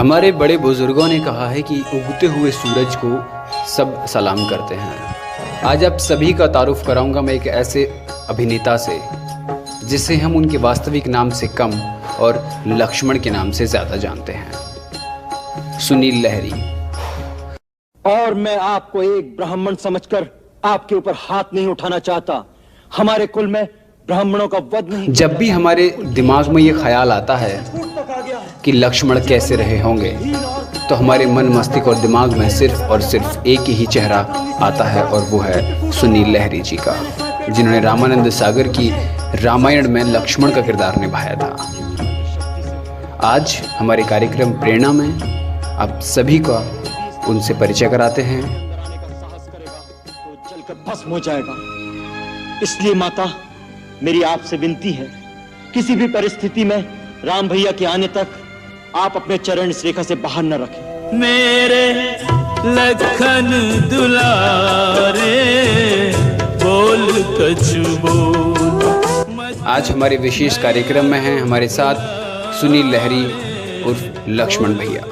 हमारे बड़े बुजुर्गों ने कहा है कि उगते हुए सूरज को सब सलाम करते हैं। आज आप सभी का तारुफ कराऊंगा मैं एक ऐसे अभिनेता से जिसे हम उनके वास्तविक नाम से कम और लक्ष्मण के नाम से ज़्यादा जानते हैं, सुनील लहरी। और मैं आपको एक ब्राह्मण समझकर आपके ऊपर हाथ नहीं उठाना चाहता। हमारे कुल में ब्राह्मणों का वध नहीं। जब भी हमारे दिमाग में ये ख्याल आता है कि लक्ष्मण कैसे रहे होंगे तो हमारे मन मस्तिष्क और दिमाग में सिर्फ और सिर्फ एक ही चेहरा आता है और वो है सुनील लहरी जी का, जिन्होंने रामानंद सागर की रामायण में लक्ष्मण का किरदार निभाया था। आज हमारे कार्यक्रम प्रेरणा में आप सभी का उनसे परिचय कराते हैं। तो जलकर भस्म हो जाएगा। इसलिए माता, मेरी आपसे विनती है, किसी भी परिस्थिति में राम भैया के आने तक आप अपने चरण इस रेखा से बाहर न रखें। मेरे लखन दुलारे बोल कछु बोल। आज हमारे विशेष कार्यक्रम में हैं हमारे साथ सुनील लहरी उर्फ लक्ष्मण भैया।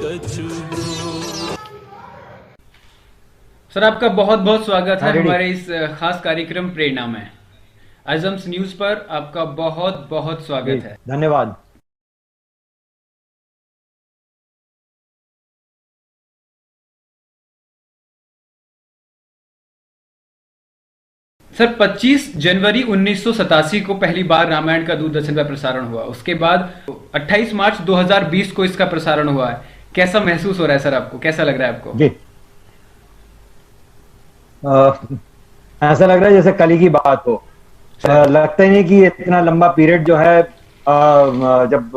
सर, आपका बहुत बहुत स्वागत है हमारे इस खास कार्यक्रम प्रेरणा में। आजम्स न्यूज पर आपका बहुत बहुत स्वागत है। धन्यवाद। सर, 25 जनवरी 1987 को पहली बार रामायण का दूरदर्शन पर प्रसारण हुआ। उसके बाद 28 मार्च 2020 को इसका प्रसारण हुआ है। कैसा महसूस हो रहा है सर आपको? कैसा लग रहा है आपको? जी, ऐसा लग रहा है जैसे कल की बात हो। लगता ही नहीं कि इतना लंबा पीरियड जो है जब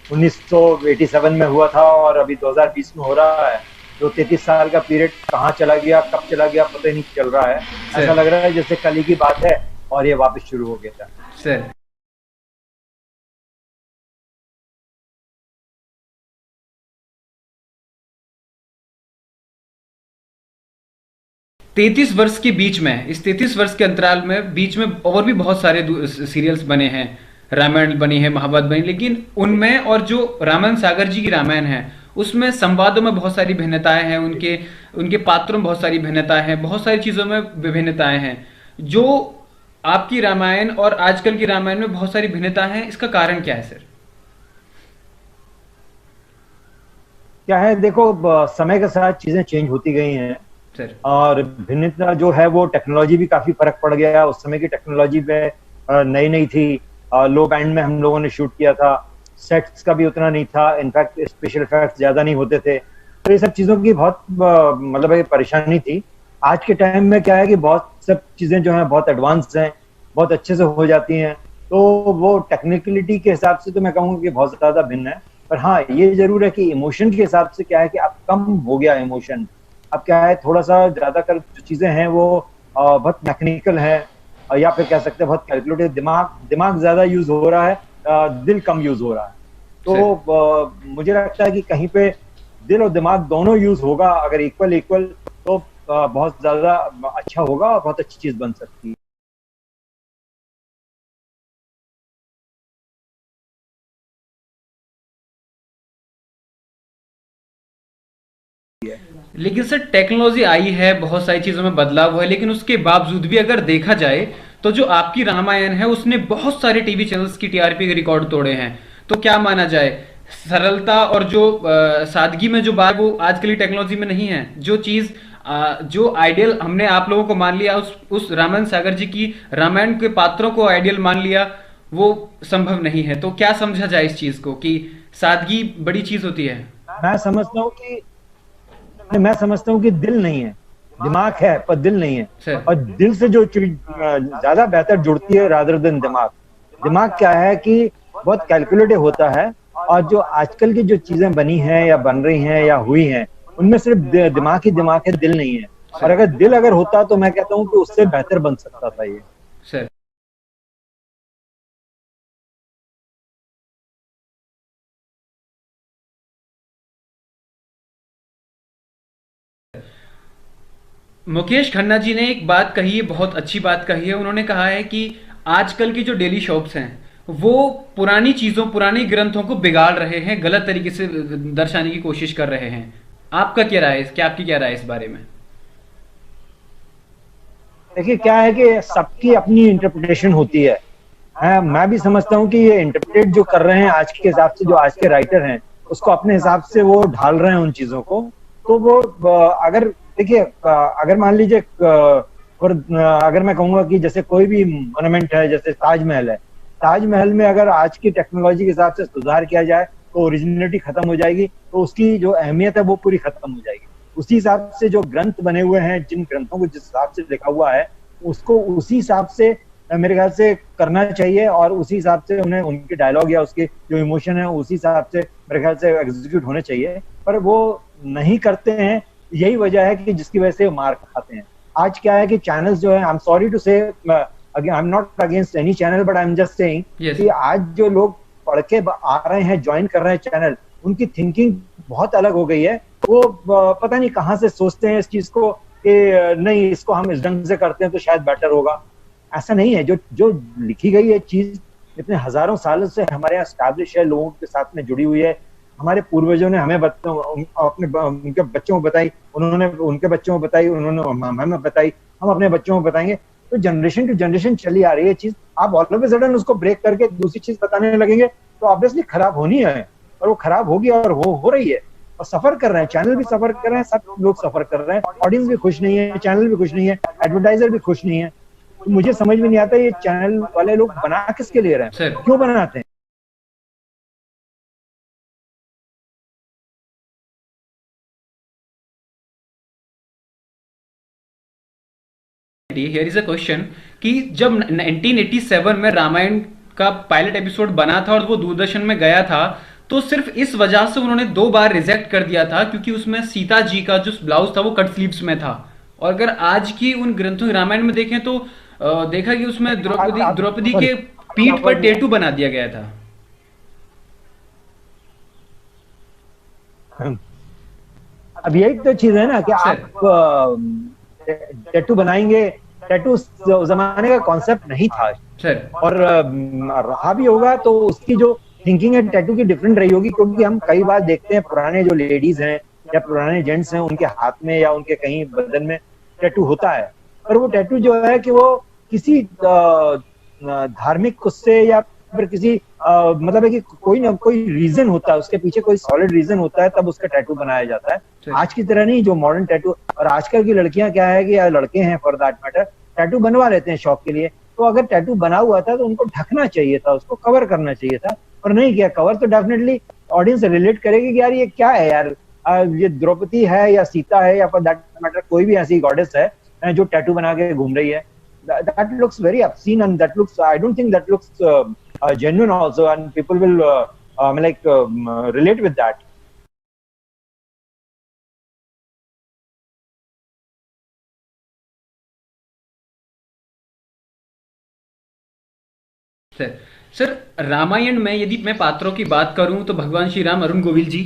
1987 में हुआ था और अभी 2020 में हो रहा है, तो 33 साल का पीरियड कहाँ चला गया, कब चला गया, पता ही नहीं चल रहा है। ऐसा लग रहा है जैसे कल ही की बात है और ये वापस शुरू हो गया था। सर, तैतीस वर्ष के बीच में, इस 33 वर्ष के अंतराल में बीच में और भी बहुत सारे सीरियल्स बने हैं, रामायण बनी है, महाभारत बनी, लेकिन उनमें और जो रामानंद सागर जी की रामायण है उसमें संवादों में बहुत सारी भिन्नताएं हैं, उनके पात्रों में बहुत सारी भिन्नताएं हैं, बहुत सारी चीजों में विभिन्नताएं हैं। जो आपकी रामायण और आजकल की रामायण में बहुत सारी भिन्नताएं हैं, इसका कारण क्या है सर? क्या है, देखो, समय के साथ चीजें चेंज होती गई हैं सर, और भिन्नता जो है वो टेक्नोलॉजी भी काफी फर्क पड़ गया। उस समय की टेक्नोलॉजी में नई नई थी, लो बैंड में हम लोगों ने शूट किया था, सेट्स का भी उतना नहीं था, इनफैक्ट स्पेशल इफेक्ट्स ज्यादा नहीं होते थे, तो ये सब चीजों की बहुत मतलब एक परेशानी थी। आज के टाइम में क्या है कि बहुत सब चीजें जो हैं बहुत एडवांस हैं, बहुत अच्छे से हो जाती हैं, तो वो टेक्निकलिटी के हिसाब से तो मैं कहूँगा कि बहुत ज्यादा भिन्न है। पर हाँ, ये जरूर है कि इमोशन के हिसाब से क्या है कि अब कम हो गया इमोशन। अब क्या है, थोड़ा सा ज्यादातर जो चीजें हैं वो बहुत मैकेनिकल है, या फिर कह सकते हैं बहुत कैलकुलेटिव। दिमाग ज्यादा यूज हो रहा है, दिल कम यूज हो रहा है। तो मुझे लगता है कि कहीं पे दिल और दिमाग दोनों यूज होगा, अगर इक्वल तो बहुत ज्यादा अच्छा होगा और बहुत अच्छी चीज बन सकती है। लेकिन सर टेक्नोलॉजी आई है, बहुत सारी चीजों में बदलाव हुआ है, लेकिन उसके बावजूद भी अगर देखा जाए तो जो आपकी रामायण है उसने बहुत सारे टीवी चैनल्स की टीआरपी के रिकॉर्ड तोड़े हैं। तो क्या माना जाए, सरलता और जो सादगी में जो बात वो आजकल की टेक्नोलॉजी में नहीं है। जो चीज जो आइडियल हमने आप लोगों को मान लिया, उस रामानंद सागर जी की रामायण के पात्रों को आइडियल मान लिया, वो संभव नहीं है। तो क्या समझा जाए इस चीज को कि सादगी बड़ी चीज होती है? मैं समझता हूँ कि दिल नहीं है, दिमाग है पर दिल नहीं है। और दिल से जो चीज ज्यादा बेहतर जुड़ती है रादर देन दिमाग क्या है कि बहुत कैलकुलेटिव होता है, और जो आजकल की जो चीजें बनी हैं या बन रही हैं या हुई हैं, उनमें सिर्फ दिमाग है, दिल नहीं है। और अगर दिल होता तो मैं कहता हूँ कि उससे बेहतर बन सकता था ये सर। मुकेश खन्ना जी ने एक बात कही है, बहुत अच्छी बात कही है। उन्होंने कहा है कि आजकल की जो डेली शॉप्स हैं वो पुरानी चीजों पुरानी ग्रंथों को बिगाड़ रहे हैं, गलत तरीके से दर्शाने की कोशिश कर रहे हैं। आपका क्या राय है, क्या आपकी क्या राय है इस बारे में? देखिए क्या है कि सबकी अपनी इंटरप्रिटेशन होती है। मैं भी समझता हूँ कि ये इंटरप्रेट जो कर रहे हैं आज के हिसाब से, जो आज के राइटर हैं उसको अपने हिसाब से वो ढाल रहे हैं उन चीजों को। तो वो अगर देखिए अगर मान लीजिए और अगर मैं कहूंगा कि जैसे कोई भी मोन्यूमेंट है, जैसे ताजमहल है, ताजमहल में अगर आज की टेक्नोलॉजी के हिसाब से सुधार किया जाए तो ओरिजिनलिटी खत्म हो जाएगी, तो उसकी जो अहमियत है वो पूरी खत्म हो जाएगी। उसी हिसाब से जो ग्रंथ बने हुए हैं, जिन ग्रंथों को जिस हिसाब से लिखा हुआ है उसको उसी हिसाब से मेरे ख्याल से करना चाहिए, और उसी हिसाब से उन्हें उनके डायलॉग या उसके जो इमोशन है उसी हिसाब से मेरे ख्याल से एग्जीक्यूट होने चाहिए। पर वो नहीं करते हैं, यही वजह है कि जिसकी वजह से मार खाते हैं। आज क्या है कि चैनल्स जो है, आई एम सॉरी टू से, I am not against any channel, but I am just saying कि आज जो लोग पढ़ के आ रहे हैं, ज्वाइन कर रहे हैं चैनल, उनकी थिंकिंग बहुत अलग हो गई है। वो पता नहीं कहाँ से सोचते हैं इस चीज को कि नहीं, इसको हम इस ढंग से करते हैं तो शायद बेटर होगा। ऐसा नहीं है। जो जो लिखी गई है चीज इतने हजारों सालों से हमारे यहाँ स्टैब्लिश है, लोगों के साथ में जुड़ी हुई है। हमारे पूर्वजों ने हमें अपने उनके बच्चों को बताई, उन्होंने उनके बच्चों को बताई, उन्होंने हमें बताई, हम अपने बच्चों को बताएंगे। तो जनरेशन टू जनरेशन चली आ रही है चीज। आप ऑल ऑफ ए सडन उसको ब्रेक करके दूसरी चीज बताने लगेंगे तो ऑब्वियसली खराब होनी है, और वो खराब होगी और हो रही है। और सफर कर रहे हैं, चैनल भी सफर कर रहे हैं, सब लोग सफर कर रहे हैं, ऑडियंस भी खुश नहीं है, चैनल भी खुश नहीं है, एडवर्टाइजर भी खुश नहीं है। तो मुझे समझ में नहीं आता ये चैनल वाले लोग बना किसके लिए रहे हैं, क्यों बनाते हैं। हियर इज अ क्वेश्चन कि जब 1987 में रामायण का पायलट एपिसोड बना था और वो दूरदर्शन में गया था, तो सिर्फ इस वजह से उन्होंने 2 बार रिजेक्ट कर दिया था क्योंकि उसमें सीता जी का जो ब्लाउज था वो कट स्लीव्स में था। और अगर आज की उन ग्रंथों रामायण में देखें तो देखा कि उसमें द्रौपदी के पीठ पर टैटू बना दिया गया था। अब यही तो चीज है ना कि आप टैटू बनाएंगे। टैटू उस जमाने का कॉन्सेप्ट नहीं था सर, और रहा भी होगा तो उसकी जो थिंकिंग है टैटू की डिफरेंट रही होगी। क्योंकि हम कई बार देखते हैं पुराने जो लेडीज हैं या पुराने जेंट्स हैं, उनके हाथ में या उनके कहीं बदन में टैटू होता है। और वो टैटू जो है कि वो किसी धार्मिक उससे या फिर किसी मतलब है कि कोई ना कोई रीजन होता है, उसके पीछे कोई सॉलिड रीजन होता है, तब उसका टैटू बनाया जाता है। आज की तरह नहीं जो मॉडर्न टैटू। और आजकल की लड़कियां क्या है कि या लड़के हैं फॉर दैट मैटर, टैटू बनवा लेते हैं शौक के लिए। तो अगर टैटू बना हुआ था तो उनको ढकना चाहिए था, उसको कवर करना चाहिए था, और नहीं किया कवर। तो डेफिनेटली ऑडियंस रिलेट करेगी कि यार ये क्या है यार, ये द्रौपदी है या सीता है या फॉर दैट मैटर कोई भी ऐसी गॉडेस है जो टैटू बना के घूम रही है। That looks very obscene, and that looks, I don't think that looks genuine also, and people will relate with that. Sir Ramayana में यदि मैं पात्रों की बात करूं तो भगवान श्री राम, अरुण गोविल जी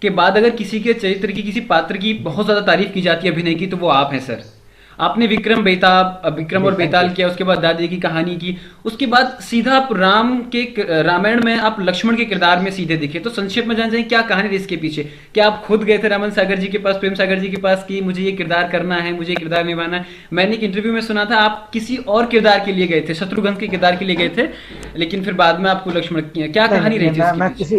के बाद अगर किसी के चरित्र की, किसी पात्र की बहुत ज्यादा तारीफ की जाती है अभिनय की, तो वो आप हैं सर। आपने विक्रम और बेताल किया, उसके बाद दादी की कहानी की, उसके बाद सीधा आप रामायण में आप लक्ष्मण के किरदार में सीधे दिखे। तो संक्षेप में जान जाए क्या कहानी थी इसके पीछे? क्या आप खुद गए थे रामन सागर जी के पास, प्रेम सागर जी के पास कि मुझे ये किरदार करना है, मुझे ये किरदार निभाना है? मैंने एक इंटरव्यू में सुना था आप किसी और किरदार के लिए गए थे, शत्रुघ्न के किरदार के लिए गए थे, लेकिन फिर बाद में आपको लक्ष्मण किया। क्या कहानी रही थी?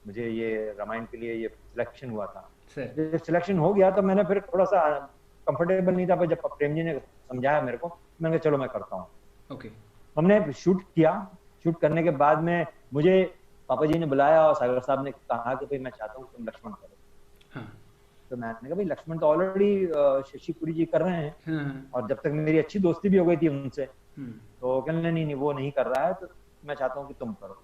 मुझे ये रामायण के लिए ये सिलेक्शन हुआ था, जब सिलेक्शन हो गया तो मैंने फिर थोड़ा सा कंफर्टेबल नहीं था, पर जब प्रेम जी ने समझाया मेरे को, मैंने कहा चलो मैं करता हूँ। ओके। हमने शूट किया। शूट करने के बाद में मुझे पापा जी ने बुलाया और सागर साहब ने कहा कि भाई मैं चाहता हूँ तुम लक्ष्मण करो। हाँ। तो मैंने कहा भाई लक्ष्मण तो ऑलरेडी शशि पुरी जी कर रहे हैं। हाँ। और जब तक मेरी अच्छी दोस्ती भी हो गई थी उनसे, तो कहने नहीं वो नहीं कर रहा है, तो मैं चाहता हूँ कि तुम करो।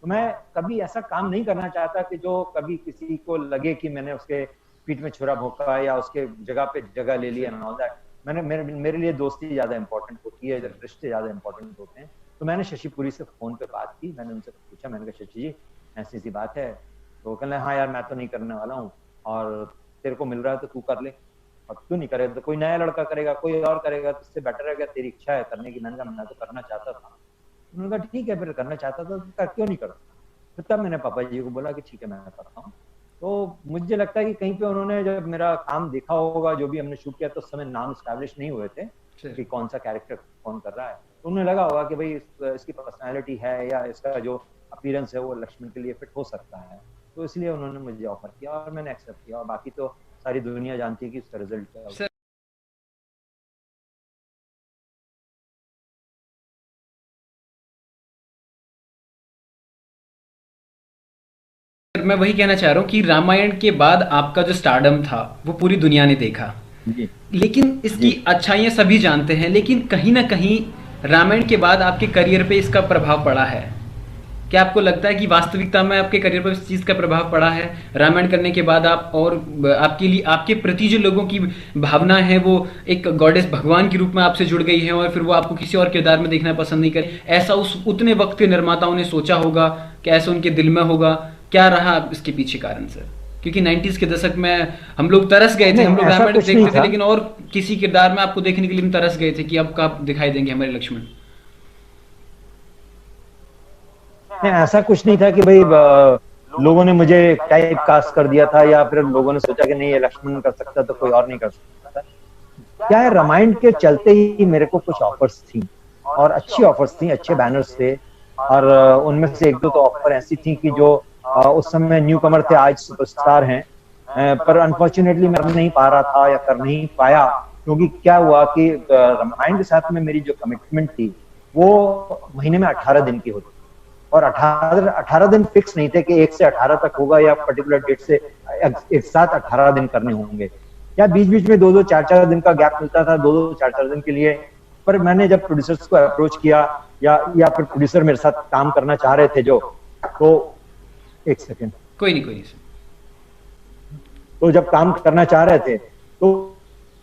तो मैं कभी ऐसा काम नहीं करना चाहता कि जो कभी किसी को लगे कि मैंने उसके पीठ में छुरा भोंका या उसके जगह पे जगह ले लिया एंड ऑल दैट। मेरे लिए दोस्ती ज्यादा इंपॉर्टेंट होती है, रिश्ते ज्यादा इंपॉर्टेंट होते हैं। तो मैंने शशि पुरी से फोन पे बात की, मैंने उनसे पूछा, मैंने कहा शशि जी ऐसी सी बात है। तो कहने हाँ यार मैं तो नहीं करने वाला हूँ, और तेरे को मिल रहा है तो तू कर ले, और तू नहीं करेगा तो कोई नया लड़का करेगा, कोई और करेगा, तो इससे बेटर है, तेरी इच्छा है करने की। मैंने कहा मैं तो करना चाहता था। उन्होंने कहा ठीक है, फिर करना चाहता था तो क्यों नहीं करो। फिर तब मैंने पापा जी को बोला कि ठीक है मैं करता हूँ। तो मुझे लगता है कि कहीं पे उन्होंने जब मेरा काम देखा होगा, जो भी हमने शूट किया, तो उस समय नाम स्टैब्लिश नहीं हुए थे कि कौन सा कैरेक्टर कौन कर रहा है। तो उन्हें लगा होगा कि भाई इसकी पर्सनैलिटी है या इसका जो अपीयरेंस है वो लक्ष्मण के लिए फिट हो सकता है, तो इसलिए उन्होंने मुझे ऑफर किया और मैंने एक्सेप्ट किया। और बाकी तो सारी दुनिया जानती है कि उसका रिजल्ट क्या होगा। मैं वही कहना चाह रहा हूँ कि रामायण के बाद आपका जो स्टारडम था वो पूरी दुनिया ने देखा, जी लेकिन इसकी अच्छाइयाँ सभी जानते हैं, लेकिन कहीं ना कहीं रामायण के बाद आपके करियर पे इसका प्रभाव पड़ा है। क्या आपको लगता है कि वास्तविकता में आपके करियर पर इस चीज़ का प्रभाव पड़ा है? रामायण करने के बाद आप और आपके लिए, आपके प्रति जो लोगों की भावना है वो एक गॉडेस भगवान के रूप में आपसे जुड़ गई है और फिर वो आपको किसी और किरदार में देखना पसंद नहीं करे, ऐसा उस उतने वक्त के निर्माताओं ने सोचा होगा कि ऐसा उनके दिल में होगा? क्या रहा इसके पीछे कारण सर? क्योंकि 90s के दशक में हम लोग तरस गए थे, हम लोग रामायण देखते थे, लेकिन और किसी किरदार में आपको देखने के लिए हम तरस गए थे कि अब कब दिखाई देंगे हमारे लक्ष्मण। नहीं, ऐसा कुछ नहीं था कि भाई लोगों ने मुझे टाइप कास्ट कर दिया था या फिर लोगों ने सोचा कि नहीं ये लक्ष्मण कर सकता तो कोई और नहीं कर सकता। क्या है, रामायण के चलते ही मेरे को कुछ ऑफर्स थी और अच्छी ऑफर्स थी, अच्छे बैनर्स थे, और उनमें से एक दो तो ऑफर ऐसी थी कि जो उस समय न्यू कमर थे, आज सुपरस्टार हैं, पर अनफॉर्चुनेटली मैं कर नहीं पा रहा था या कर नहीं पाया। क्योंकि क्या हुआ कि रामायण के साथ में मेरी जो कमिटमेंट थी वो महीने में 18 दिन की होती, और 18 दिन फिक्स नहीं थे कि 1 से 18 तक होगा या पर्टिकुलर डेट से एक साथ 18 दिन करने होंगे, या बीच बीच में 2-2, 4-4 दिन का गैप मिलता था, 2-2, 4-4 दिन के लिए। पर मैंने जब प्रोड्यूसर्स को अप्रोच किया या फिर प्रोड्यूसर मेरे साथ काम करना चाह रहे थे जो, तो एक सेकेंड, कोई नहीं सर। तो जब काम करना चाह रहे थे तो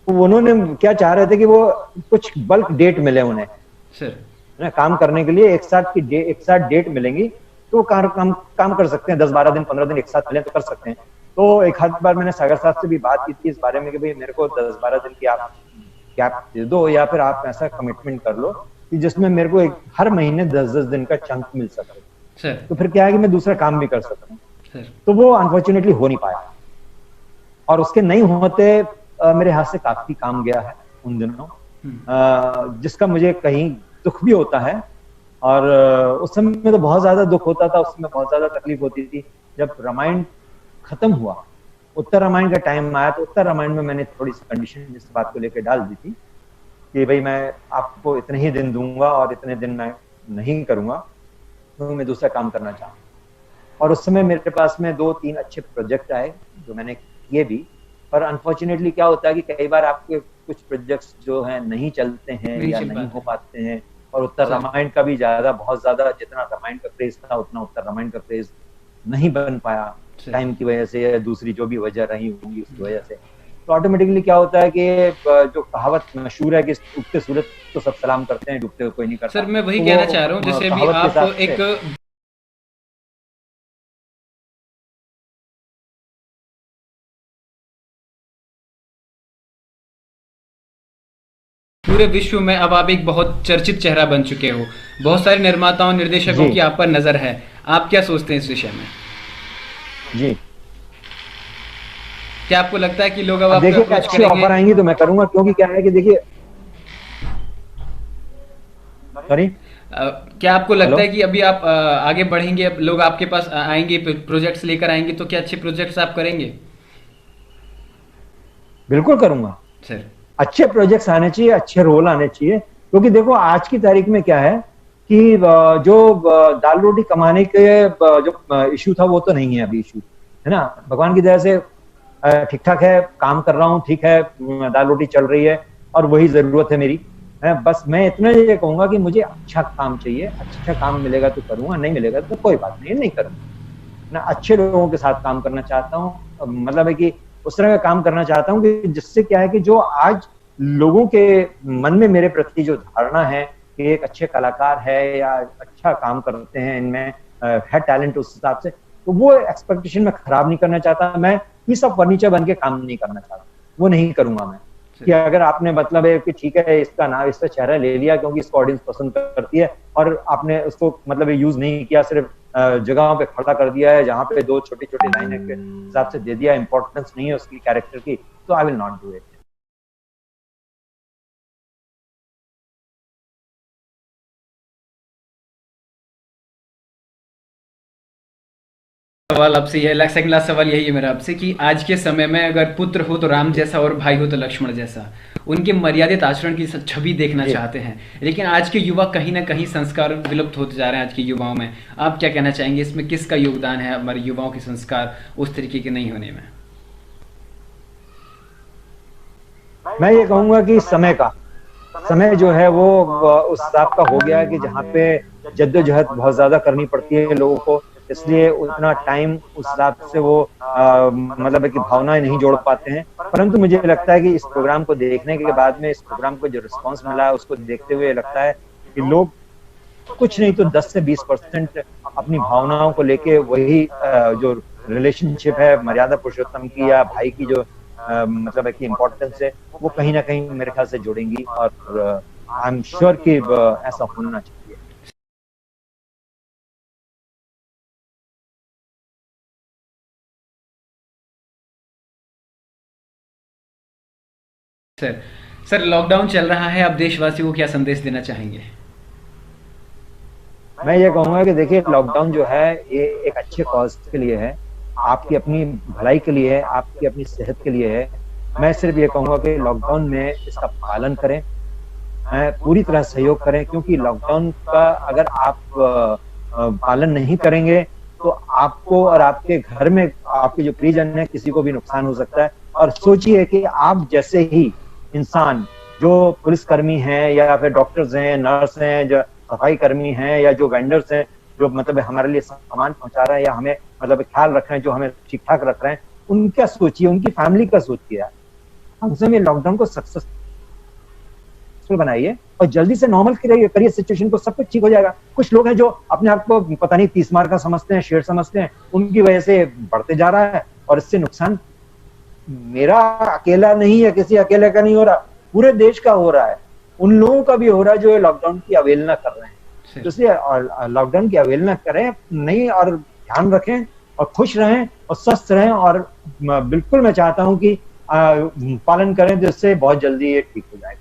उन्होंने क्या चाह रहे थे कि वो कुछ बल्क डेट मिले उन्हें सर ना काम करने के लिए, एक साथ डेट मिलेंगी तो काम कर सकते हैं, 10-12 दिन 15 दिन एक साथ मिले तो कर सकते हैं। तो एक आध बार मैंने सागर साहब से भी बात की थी इस बारे में कि भाई मेरे को 10-12 दिन की आप गैप दे दो या फिर आप ऐसा कमिटमेंट कर लो कि जिसमें मेरे को हर महीने 10-10 दिन का चंक मिल सके सर। तो फिर क्या है कि मैं दूसरा काम भी कर सकता हूँ सर। तो वो अनफॉर्चुनेटली हो नहीं पाया, और उसके नहीं होते मेरे हाथ से काफी काम गया है उन दिनों, जिसका मुझे कहीं दुख भी होता है। और उस समय में तो बहुत ज्यादा दुख होता था, उस समय बहुत ज्यादा तकलीफ होती थी। जब रामायण खत्म हुआ, उत्तर रामायण का टाइम आया, तो उत्तर रामायण में मैंने थोड़ी सी कंडीशन इस बात को लेकर डाल दी थी कि भाई मैं आपको इतने ही दिन दूंगा और इतने दिन मैं नहीं करूंगा, तो मैं दूसरा काम करना चाहूँ। और उस समय मेरे पास में 2-3 अच्छे प्रोजेक्ट आए जो मैंने किए भी, पर अनफॉर्चुनेटली क्या होता है कि कई बार आपके कुछ प्रोजेक्ट्स जो हैं नहीं चलते हैं या नहीं हो पाते हैं। और उत्तर रामायण का भी बहुत ज्यादा जितना रामायण का क्रेज था उतना उत्तर रामायण का क्रेज नहीं बन पाया, टाइम की वजह से या दूसरी जो भी वजह रही होगी उसकी वजह से। तो ऑटोमेटिकली क्या होता है कि जो कहावत मशहूर है कि उगते सूरज तो सब सलाम करते हैं, डूबते हुए कोई नहीं करता। सर मैं वही कहना चाह रहा हूँ, जैसे अभी आप एक पूरे विश्व में अब आप एक बहुत चर्चित चेहरा बन चुके हो, बहुत सारे निर्माताओं निर्देशकों की आप पर नजर है, आप क्या सोचते हैं इस विषय में? जी, क्या आपको लगता है कि लोग अब देखिए अच्छी ऑफर आएंगी तो मैं करूंगा, क्योंकि क्या है कि देखिए क्या आपको लगता है कि अभी आप आगे बढ़ेंगे, अब लोग आपके पास आएंगे, प्रोजेक्ट्स लेकर आएंगे, तो क्या अच्छे प्रोजेक्ट्स आप करेंगे? बिल्कुल करूंगा सर। अच्छे प्रोजेक्ट्स आने चाहिए, अच्छे रोल आने चाहिए। क्योंकि देखो आज की तारीख में क्या है कि जो दाल रोटी कमाने के जो इशू था वो तो नहीं है अभी इशू, है ना। भगवान की दया से ठीक ठाक है, काम कर रहा हूँ, ठीक है, दाल रोटी चल रही है और वही जरूरत है मेरी। बस मैं इतना ये कहूंगा कि मुझे अच्छा काम चाहिए, अच्छा काम मिलेगा तो करूंगा, नहीं मिलेगा तो कोई बात नहीं करूंगा ना। अच्छे लोगों के साथ काम करना चाहता हूँ, मतलब है कि उस तरह का काम करना चाहता हूँ कि जिससे क्या है कि जो आज लोगों के मन में मेरे प्रति जो धारणा है कि एक अच्छे कलाकार है या अच्छा काम करते हैं, इनमें है टैलेंट उस हिसाब से, तो वो एक्सपेक्टेशन में खराब नहीं करना चाहता। मैं पीस ऑफ फर्नीचर बन के काम नहीं करना चाहता, वो नहीं करूंगा मैं। कि अगर आपने मतलब है कि ठीक है इसका नाम, इसका चेहरा ले लिया क्योंकि इसको ऑडियंस पसंद करती है, और आपने उसको मतलब यूज नहीं किया, सिर्फ जगहों पे खड़ा कर दिया है जहाँ पे 2 छोटी-छोटी लाइनें के हिसाब से दे दिया, इंपॉर्टेंस नहीं है उसकी कैरेक्टर की, तो I will not do it. सवाल आपसे यह सेकंड लास्ट सवाल यही है मेरा आपसे कि आज के समय में अगर पुत्र हो तो राम जैसा और भाई हो तो लक्ष्मण जैसा, उनके मर्यादित आचरण की छवि देखना चाहते हैं, लेकिन आज के युवा कहीं ना कहीं संस्कार विलुप्त होते जा रहे हैं आज के युवाओं में। आप क्या कहना चाहेंगे इसमें, किसका योगदान है हमारे युवाओं के संस्कार उस तरीके के नहीं होने में? मैं ये कहूंगा कि समय जो है वो उस हिसाब का हो गया है कि जहाँ पे जद्दोजहद बहुत ज्यादा करनी पड़ती है लोगों को, इसलिए उतना टाइम उस हिसाब से वो मतलब है कि भावनाएं नहीं जोड़ पाते हैं। परंतु मुझे लगता है कि इस प्रोग्राम को देखने के बाद में, इस प्रोग्राम को जो रिस्पांस मिला है उसको देखते हुए लगता है कि लोग कुछ नहीं तो 10 से 20% अपनी भावनाओं को लेके वही जो रिलेशनशिप है मर्यादा पुरुषोत्तम की या भाई की जो मतलब है कि इम्पोर्टेंस है, वो कहीं ना कहीं मेरे ख्याल से जुड़ेंगी, और आई एम श्योर कि ऐसा होना चाहिए। सर लॉकडाउन चल रहा है, आप देशवासियों को क्या संदेश देना चाहेंगे? मैं ये कहूंगा कि देखिए लॉकडाउन जो है ये एक अच्छे कॉज के लिए है, आपकी अपनी भलाई के लिए है, आपकी अपनी सेहत के लिए है। मैं सिर्फ ये कहूंगा कि लॉकडाउन में इसका पालन करें, पूरी तरह सहयोग करें, क्योंकि लॉकडाउन का अगर आप पालन नहीं करेंगे तो आपको और आपके घर में आपके जो परिजन है किसी को भी नुकसान हो सकता है। और सोचिए कि आप जैसे ही इंसान, जो पुलिसकर्मी हैं या फिर डॉक्टर्स हैं, नर्स हैं, जो सफाई कर्मी हैं या जो वेंडर्स हैं, जो मतलब हमारे लिए सामान पहुंचा रहे हैं या हमें मतलब ख्याल रख रहे हैं, जो हमें ठीक ठाक रख रहे हैं, उनका सोचिए, उनकी फैमिली का सोचिए। हम सब ये लॉकडाउन को सक्सेसफुल बनाइए और जल्दी से नॉर्मल करिए सिचुएशन को, सब कुछ ठीक हो जाएगा। कुछ लोग हैं जो अपने आप को पता नहीं 30 मार का समझते हैं, शेर समझते हैं, उनकी वजह से बढ़ते जा रहा है और इससे नुकसान मेरा अकेला नहीं है, किसी अकेले का नहीं हो रहा, पूरे देश का हो रहा है। उन लोगों का भी हो रहा है जो लॉकडाउन की अवहेलना कर रहे हैं। तो इसलिए लॉकडाउन की अवहेलना करें नहीं, और ध्यान रखें और खुश रहें और स्वस्थ रहें, और बिल्कुल मैं चाहता हूं कि पालन करें, जिससे बहुत जल्दी ये ठीक हो जाएगा।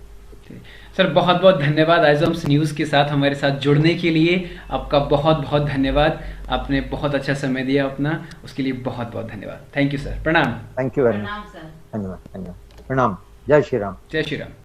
सर बहुत बहुत धन्यवाद आइजम्स न्यूज़ के साथ हमारे साथ जुड़ने के लिए, आपका बहुत बहुत धन्यवाद। आपने बहुत अच्छा समय दिया अपना, उसके लिए बहुत बहुत धन्यवाद। थैंक यू सर, प्रणाम। थैंक यू वेरी मच, धन्यवाद, प्रणाम, जय श्री राम। जय श्री राम।